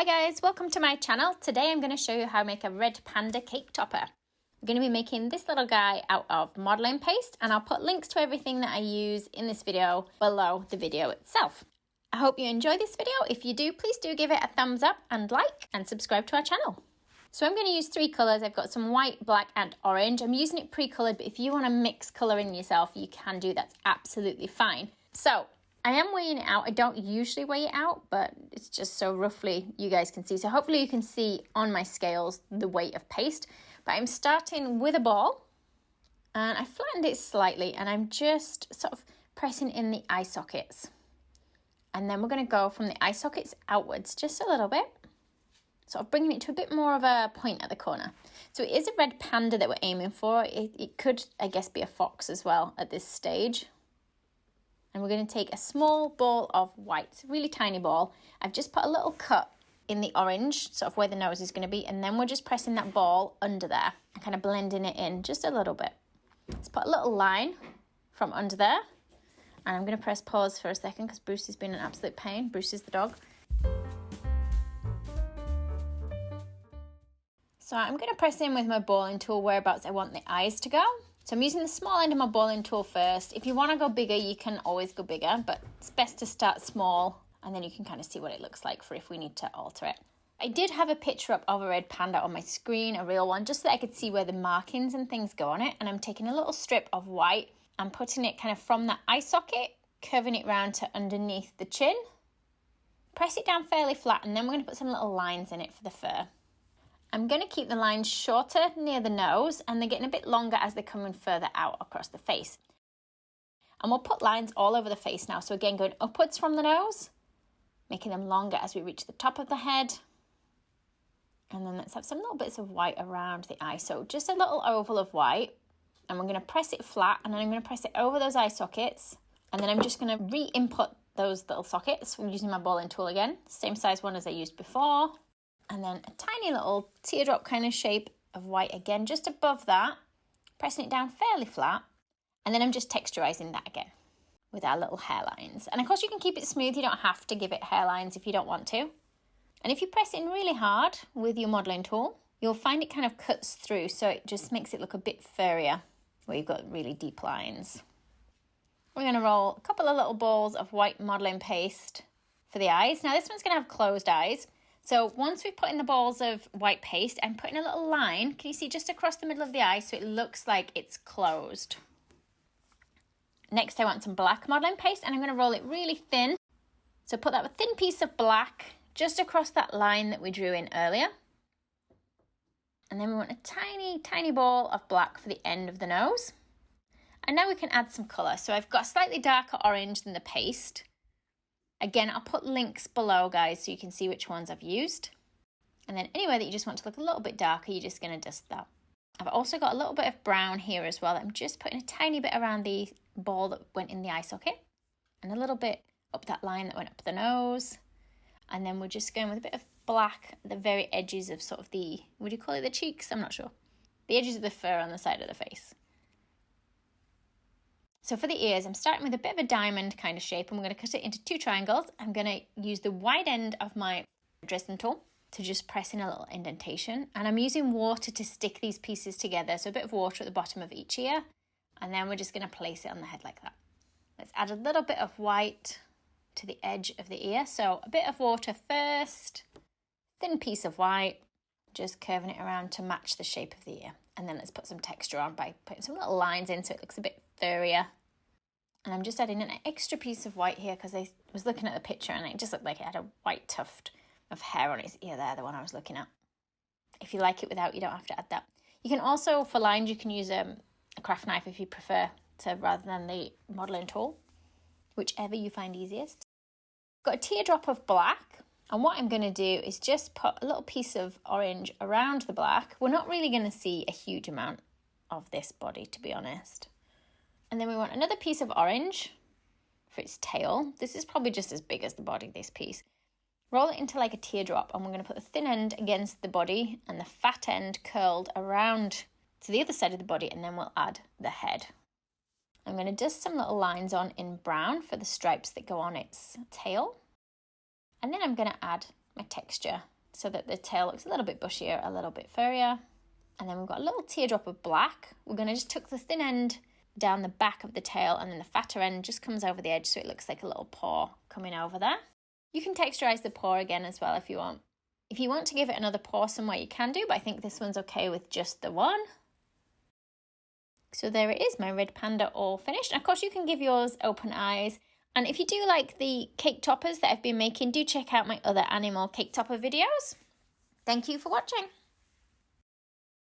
guys, welcome to my channel. Today I'm going to show you how to make a red panda cake topper. I'm going to be making this little guy out of modeling paste, and I'll put links to everything that I use in this video below the video itself. I hope you enjoy this video. If you do, please do give it a thumbs up and like and subscribe to our channel. So I'm going to use three colours. I've got some white, black and orange. I'm using it pre-coloured, but if you want to mix colour in yourself, you can do. That's absolutely fine. So I am weighing it out. I don't usually weigh it out, but it's just so roughly you guys can see. So hopefully you can see on my scales the weight of paste. But I'm starting with a ball, and I flattened it slightly, and I'm just sort of pressing in the eye sockets. And then we're going to go from the eye sockets outwards just a little bit, sort of bringing it to a bit more of a point at the corner. So it is a red panda that we're aiming for. It could, I guess, be a fox as well at this stage. And we're going to take a small ball of white, really tiny ball. I've just put a little cut in the orange, sort of where the nose is going to be, and then we're just pressing that ball under there and kind of blending it in just a little bit. Let's put a little line from under there, and I'm going to press pause for a second because Bruce has been an absolute pain. Bruce is the dog. So I'm going to press in with my balling tool whereabouts I want the eyes to go. So I'm using the small end of my balling tool first. If you want to go bigger, you can always go bigger, but it's best to start small, and then you can kind of see what it looks like for if we need to alter it. I did have a picture up of a red panda on my screen, a real one, just so that I could see where the markings and things go on it. And I'm taking a little strip of white and putting it kind of from the eye socket, curving it round to underneath the chin. Press it down fairly flat, and then we're going to put some little lines in it for the fur. I'm going to keep the lines shorter near the nose, and they're getting a bit longer as they're coming further out across the face. And we'll put lines all over the face now. So again, going upwards from the nose, making them longer as we reach the top of the head. And then let's have some little bits of white around the eye. So just a little oval of white, and we're going to press it flat, and then I'm going to press it over those eye sockets. And then I'm just going to re-input those little sockets. I'm using my balling tool again, same size one as I used before. And then a tiny little teardrop kind of shape of white again, just above that, pressing it down fairly flat. And then I'm just texturizing that again with our little hairlines. And of course you can keep it smooth. You don't have to give it hairlines if you don't want to. And if you press in really hard with your modeling tool, you'll find it kind of cuts through. So it just makes it look a bit furrier where you've got really deep lines. We're going to roll a couple of little balls of white modeling paste for the eyes. Now this one's going to have closed eyes. So once we've put in the balls of white paste, I'm putting a little line, can you see, just across the middle of the eye so it looks like it's closed. Next I want some black modeling paste, and I'm going to roll it really thin. So put that thin piece of black just across that line that we drew in earlier. And then we want a tiny, tiny ball of black for the end of the nose. And now we can add some colour. So I've got a slightly darker orange than the paste. Again, I'll put links below, guys, so you can see which ones I've used. And then anywhere that you just want to look a little bit darker, you're just going to dust that. I've also got a little bit of brown here as well. I'm just putting a tiny bit around the ball that went in the eye socket, and a little bit up that line that went up the nose. And then we're just going with a bit of black at the very edges of sort of the, would you call it the cheeks? I'm not sure. The edges of the fur on the side of the face. So for the ears, I'm starting with a bit of a diamond kind of shape, and we're going to cut it into two triangles. I'm going to use the wide end of my Dresden tool to just press in a little indentation. And I'm using water to stick these pieces together. So a bit of water at the bottom of each ear. And then we're just going to place it on the head like that. Let's add a little bit of white to the edge of the ear. So a bit of water first, thin piece of white, just curving it around to match the shape of the ear. And then let's put some texture on by putting some little lines in so it looks a bit furrier. And I'm just adding an extra piece of white here because I was looking at the picture and it just looked like it had a white tuft of hair on its ear there, the one I was looking at. If you like it without, you don't have to add that. You can also, for lines, you can use a craft knife if you prefer to, rather than the modeling tool, whichever you find easiest. Got a teardrop of black, and what I'm going to do is just put a little piece of orange around the black. We're not really going to see a huge amount of this body, to be honest. And then we want another piece of orange for its tail. This is probably just as big as the body, this piece. Roll it into like a teardrop, and we're going to put the thin end against the body and the fat end curled around to the other side of the body, and then we'll add the head. I'm going to dust some little lines on in brown for the stripes that go on its tail. And then I'm going to add my texture so that the tail looks a little bit bushier, a little bit furrier. And then we've got a little teardrop of black. We're going to just tuck the thin end down the back of the tail, and then the fatter end just comes over the edge so it looks like a little paw coming over there. You can texturize the paw again as well if you want. If you want to give it another paw somewhere, you can do, but I think this one's okay with just the one. So there it is, my red panda all finished. And of course, you can give yours open eyes. And if you do like the cake toppers that I've been making, do check out my other animal cake topper videos. Thank you for watching.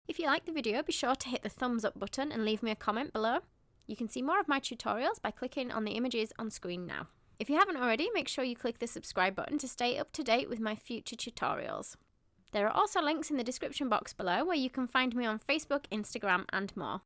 If you liked the video, be sure to hit the thumbs up button and leave me a comment below. You can see more of my tutorials by clicking on the images on screen now. If you haven't already, make sure you click the subscribe button to stay up to date with my future tutorials. There are also links in the description box below where you can find me on Facebook, Instagram and more.